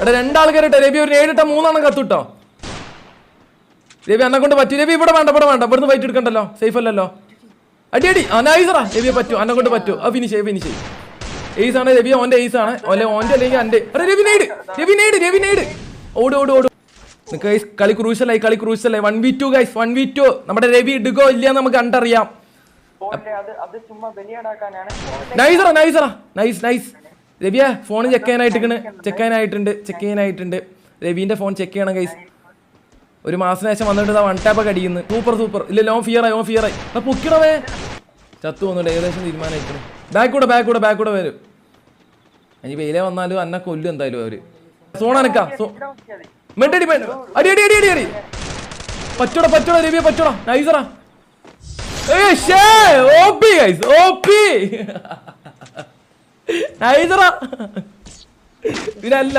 എടാ രണ്ടാൾക്കാരട്ടെ രവി ഒരു 7 3 കത്തുട്ടോ. രവി എന്നെ കൊണ്ട് പറ്റൂ. രവി ഇവിടെ വേണ്ട ഇവിടുന്ന് ഫൈറ്റ് എടുക്കണ്ടല്ലോ, സേഫ് അല്ലല്ലോ. അടി നൈസറാ രവിയെ പറ്റൂ, എന്നെ കൊണ്ട് പറ്റൂ. ആ ഫിനിഷ് എയ്സ് ആണ് രവി, ഓന്റെ എയ്സ് ആണ്. ഓന്റെ അല്ലെങ്കിൽ എന്റെ രവി നേട് ഓട്. കളി ക്രൂഷ്യലായി 1v2 ഗൈസ് 1v2. നമ്മുടെ രവി ഇടുകോ ഇല്ല നമുക്ക് കണ്ടറിയാം. നൈസറാ നൈസ്. രവിയെ ഫോൺ ചെക്ക് ചെയ്യാനായിട്ടുണ്ട്. രവിന്റെ ഫോൺ ചെക്ക് ചെയ്യണം ഗൈസ്. ഒരു മാസത്തിന് ശേഷം വന്നിട്ട് 1 ടാപ്പൊക്കെ അടിക്കുന്നു. സൂപ്പർ. ഇല്ല ഓൻ ഫിയറായി പൊക്കിടവേ ചത്തു വന്നിട്ട് ഏകദേശം തീരുമാനമായിട്ടുണ്ട്. ബാക്കൂടെ വരും. ഇനി വെയിലേ വന്നാലും അന്നെ കൊല്ലും എന്തായാലും അവര്. സോണനക്കാ അടി പറ്റൂടാ രവിയെ പറ്റൂടാ. നൈസറാ നൈസറാ. ഇതല്ല